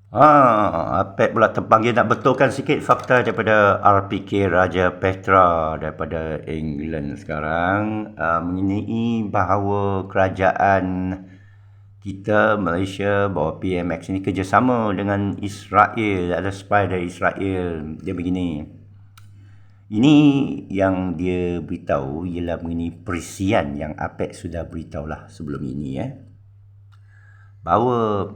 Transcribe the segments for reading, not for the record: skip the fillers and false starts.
Apek pula terpanggil nak betulkan sikit fakta daripada RPK Raja Petra daripada England sekarang mengenai bahawa kerajaan kita Malaysia bahawa PMX ini kerjasama dengan Israel, ada spy dari Israel. Dia begini, ini yang dia beritahu ialah mengenai perisian yang APEC sudah beritahulah sebelum ini bahawa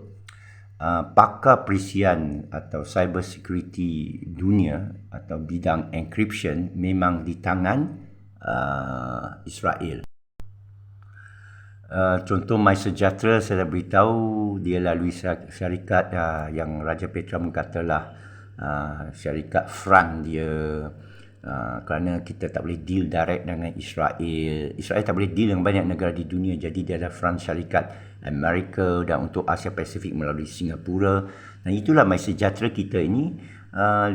pakar perisian atau cyber security dunia atau bidang encryption memang di tangan Israel. Contoh MySejahtera saya dah beritahu dia lalui syarikat yang Raja Petra mengatalah syarikat front dia, kerana kita tak boleh deal direct dengan Israel. Israel tak boleh deal dengan banyak negara di dunia, jadi dia ada front syarikat Amerika dan untuk Asia Pasifik melalui Singapura. Dan itulah MySejahtera kita ini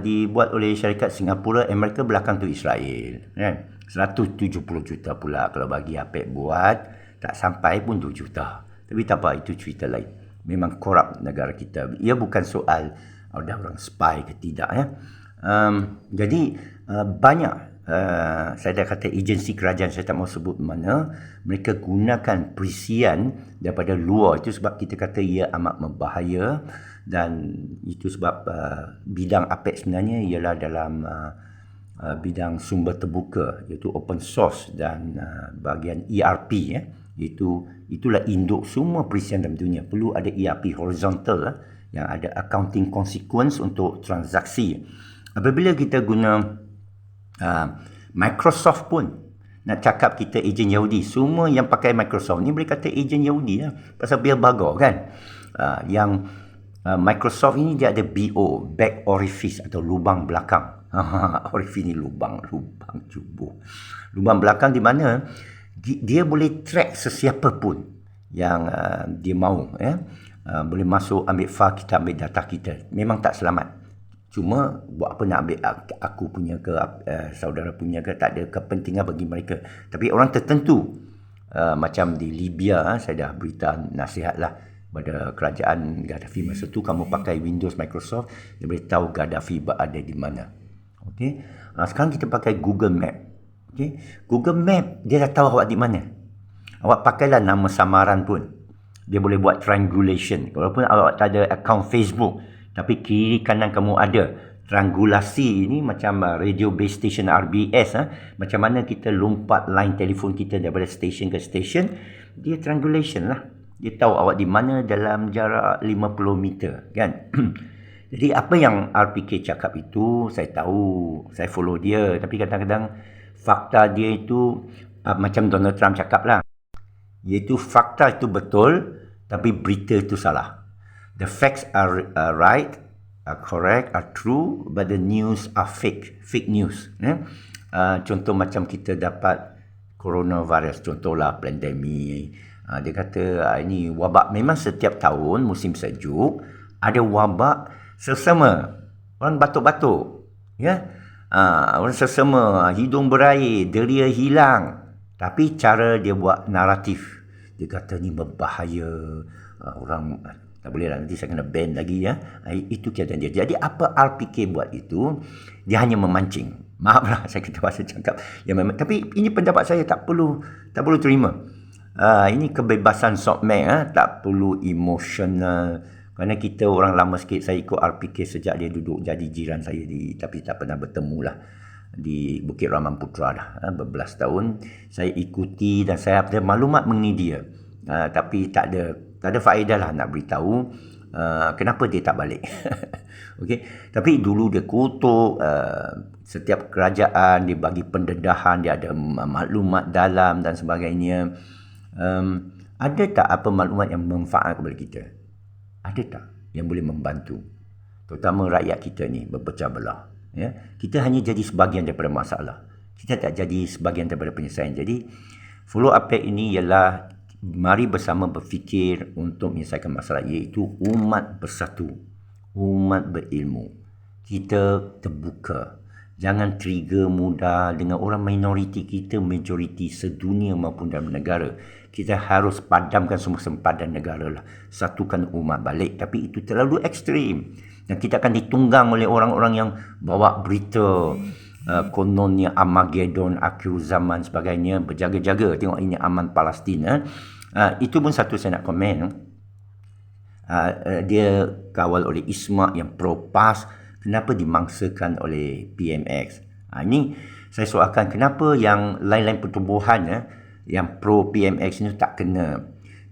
dibuat oleh syarikat Singapura, Amerika belakang tu Israel kan. 170 juta pula kalau bagi APEC buat, tak sampai pun 2 juta. Tapi tak apa, itu cerita lain. Memang korup negara kita. Ia bukan soal ada orang spy ke tidak jadi banyak saya dah kata agensi kerajaan, saya tak mau sebut mana, mereka gunakan perisian daripada luar. Itu sebab kita kata ia amat membahaya, dan itu sebab bidang APEC sebenarnya ialah dalam bidang sumber terbuka, iaitu open source, dan bahagian ERP itulah induk semua perisian dalam dunia. Perlu ada ERP horizontal yang ada accounting consequence untuk transaksi. Apabila kita guna Microsoft pun nak cakap kita ejen Yahudi, semua yang pakai Microsoft ni boleh kata ejen Yahudi lah, pasal biar bagar kan. Yang Microsoft ini dia ada BO, back orifice atau lubang belakang. Orifice ni lubang cubuh. Lubang belakang di mana dia boleh track sesiapa pun yang dia mahu boleh masuk ambil file kita, ambil data kita. Memang tak selamat. Cuma buat apa nak ambil aku punya ke saudara punya ke, tak ada kepentingan bagi mereka. Tapi orang tertentu macam di Libya, saya dah berita nasihat lah pada kerajaan Gaddafi masa tu, kamu pakai Windows Microsoft, dia boleh tahu Gaddafi berada di mana. Okay? Sekarang kita pakai Google Map. Okay? Google Map dia dah tahu awak di mana. Awak pakailah nama samaran pun, dia boleh buat triangulation. Walaupun awak tak ada account Facebook, tapi kiri kanan kamu ada. Triangulasi ini macam radio base station RBS. Macam mana kita lompat line telefon kita daripada station ke station, dia triangulation lah. Dia tahu awak di mana dalam jarak 50 meter kan. Jadi apa yang RPK cakap itu, saya tahu, saya follow dia. Tapi kadang-kadang fakta dia itu macam Donald Trump cakap lah, iaitu fakta itu betul, tapi berita itu salah. The facts are right, are correct, are true, but the news are fake news. Contoh macam kita dapat coronavirus, contohlah pandemik. Dia kata ini wabak. Memang setiap tahun musim sejuk ada wabak selsema. Orang batuk-batuk, orang selsema, hidung berair, deria hilang. Tapi cara dia buat naratif, dia kata ni berbahaya, orang tak boleh lah, nanti saya kena ban lagi Itu keadaan dia. Jadi apa RPK buat itu, dia hanya memancing. Maaflah saya kata bahasa cakap. Tapi ini pendapat saya, tak perlu terima. Ini kebebasan sokmek, tak perlu emosional. Kerana kita orang lama sikit, saya ikut RPK sejak dia duduk jadi jiran saya tapi tak pernah bertemu lah di Bukit Rahman Putra dah berbelas tahun. Saya ikuti dan saya ada maklumat mengenai dia. Tapi tak ada faedah lah nak beritahu kenapa dia tak balik. Okay? Tapi dulu dia kutuk setiap kerajaan, dia bagi pendedahan, dia ada maklumat dalam dan sebagainya. Ada tak apa maklumat yang bermanfaat kepada kita? Ada tak yang boleh membantu? Terutama rakyat kita ni berpecah belah. Kita hanya jadi sebahagian daripada masalah. Kita tak jadi sebahagian daripada penyelesaian. Jadi follow up ini ialah mari bersama berfikir untuk menyelesaikan masalah, iaitu umat bersatu, umat berilmu. Kita terbuka. Jangan trigger mudah dengan orang minoriti, kita majoriti sedunia maupun dalam negara. kita harus padamkan semua sempadan negara lah, satukan umat balik. Tapi itu terlalu ekstrim dan kita akan ditunggang oleh orang-orang yang bawa berita kononnya Armageddon, akhir zaman sebagainya, berjaga-jaga tengok ini aman Palestin. Itu pun satu saya nak komen. Dia kawal oleh ISMA yang pro-PAS, kenapa dimangsakan oleh PMX? Ini saya soalkan kenapa yang lain-lain pertubuhan yang pro PMX ni tak kena.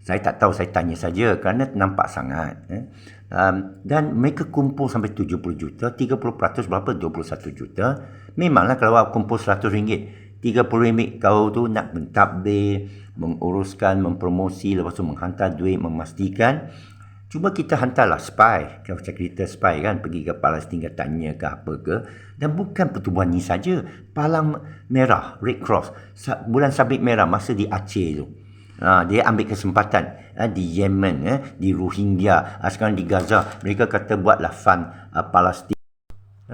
Saya tak tahu, saya tanya saja kerana nampak sangat. Dan mereka kumpul sampai 70 juta, 30% berapa? 21 juta. Memanglah kalau kumpul RM100, 30 ringgit kau tu nak mentadbir, menguruskan, mempromosi, lepas tu menghantar duit, memastikan. Cuba kita hantarlah spy, macam kita spy kan, pergi ke Palestin ke tanya ke apa ke. Dan bukan pertubuhan ni saja, Palang Merah, Red Cross, Bulan Sabit Merah masa di Aceh tu. Dia ambil kesempatan di Yemen, di Rohingya, sekarang di Gaza. Mereka kata buatlah fund Palestin.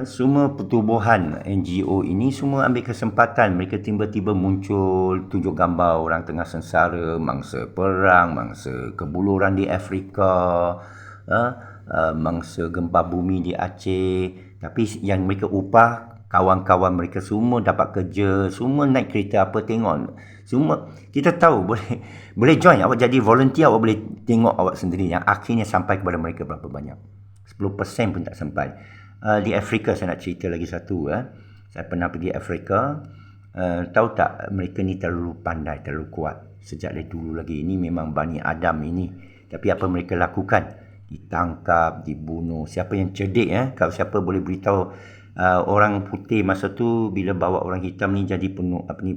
Semua pertubuhan NGO ini semua ambil kesempatan. Mereka tiba-tiba muncul, tunjuk gambar orang tengah sengsara, mangsa perang, mangsa kebuluran di Afrika, mangsa gempa bumi di Aceh. Tapi yang mereka upah, kawan-kawan mereka semua dapat kerja, semua naik kereta apa, tengok. Semua kita tahu boleh join, awak jadi volunteer, awak boleh tengok awak sendiri yang akhirnya sampai kepada mereka berapa banyak. 10% pun tak sampai. Di Afrika saya nak cerita lagi satu. Saya pernah pergi Afrika. Tahu tak, mereka ni terlalu pandai, terlalu kuat. Sejak dari dulu lagi. Ini memang Bani Adam ini. Tapi apa mereka lakukan? Ditangkap, dibunuh. Siapa yang cerdik, kalau siapa boleh beritahu orang putih masa tu bila bawa orang hitam ni jadi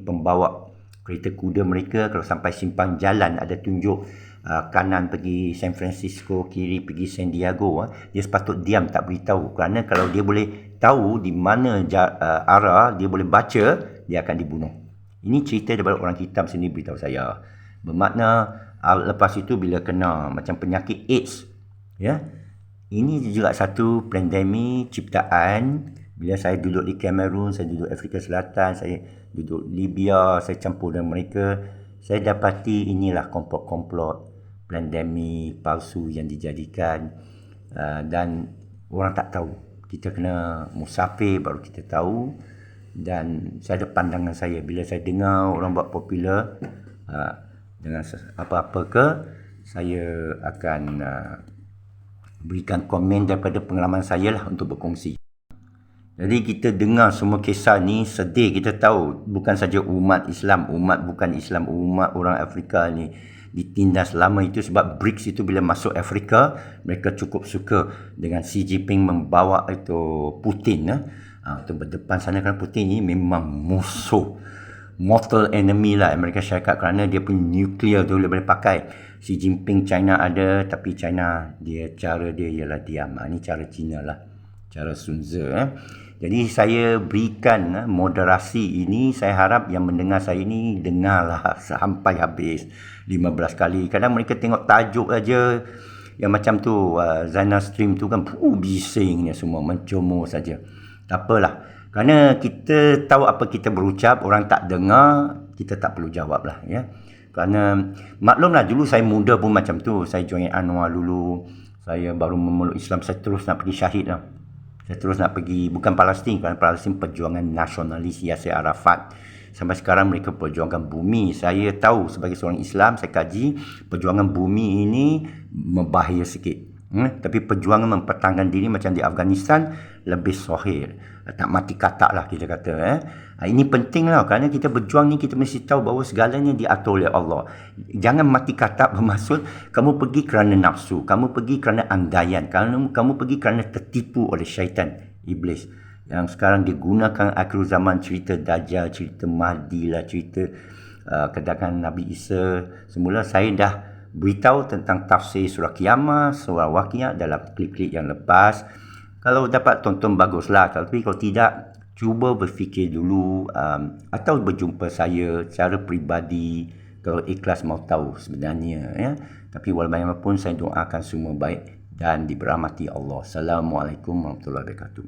pembawa kereta kuda mereka, kalau sampai simpang jalan ada tunjuk kanan pergi San Francisco, kiri pergi San Diego, dia sepatut diam, tak beritahu. Kerana kalau dia boleh tahu di mana arah, dia boleh baca, dia akan dibunuh. Ini cerita daripada orang hitam sendiri beritahu saya. Bermakna lepas itu bila kena macam penyakit AIDS, ini juga satu pandemik ciptaan. Bila saya duduk di Cameroon, saya duduk Afrika Selatan, saya duduk Libya, saya campur dengan mereka, saya dapati inilah komplot-komplot pandemik palsu yang dijadikan, dan orang tak tahu. Kita kena musafir baru kita tahu. Dan saya ada pandangan saya, bila saya dengar orang buat popular dengan apa-apa ke, saya akan berikan komen daripada pengalaman saya lah untuk berkongsi. Jadi kita dengar semua kisah ni sedih. Kita tahu bukan saja umat Islam, umat bukan Islam, umat orang Afrika ni ditindas lama itu sebab BRICS itu bila masuk Afrika, mereka cukup suka dengan Xi Jinping membawa itu Putin. Untuk berdepan sana, kerana Putin ni memang musuh, mortal enemy lah Amerika Syarikat, kerana dia punya nuklear tu boleh pakai. Xi Jinping China ada, tapi China cara dia ialah diam. Ini cara China lah, cara Sun Tzu. Jadi saya berikan moderasi ini. Saya harap yang mendengar saya ini dengarlah sampai habis 15 kali. Kadang mereka tengok tajuk aja yang macam tu, Zainal Stream tu kan, bisingnya semua, mencomor saja. Tak apalah, kerana kita tahu apa kita berucap, orang tak dengar, kita tak perlu jawab lah. Kerana maklumlah dulu saya muda pun macam tu. Saya join Anwar dulu, saya baru memeluk Islam, saya terus nak pergi syahid lah. Saya terus nak pergi, bukan Palestin, kerana Palestin perjuangan nasionalis Yasser Arafat. Sampai sekarang mereka perjuangan bumi. Saya tahu sebagai seorang Islam, saya kaji perjuangan bumi ini membahaya sikit. Tapi perjuangan mempertahankan diri macam di Afghanistan lebih sahih. Tak mati katak lah kita kata. Ini penting lah, kerana kita berjuang ni, kita mesti tahu bahawa segalanya diatur oleh Allah. Jangan mati katak bermaksud kamu pergi kerana nafsu, kamu pergi kerana andaian, kamu pergi kerana tertipu oleh syaitan, iblis. Yang sekarang digunakan akhir zaman, cerita Dajjal, cerita Mahdi lah, cerita kedatangan Nabi Isa. Semula saya dah beritahu tentang tafsir surah Qiyamah, surah Waqiah dalam klik-klik yang lepas. Kalau dapat tonton baguslah, tapi kalau tidak, cuba berfikir dulu, atau berjumpa saya secara peribadi kalau ikhlas mau tahu sebenarnya. Tapi walaupun saya doakan semua baik dan diberahmati Allah. Assalamualaikum warahmatullahi wabarakatuh.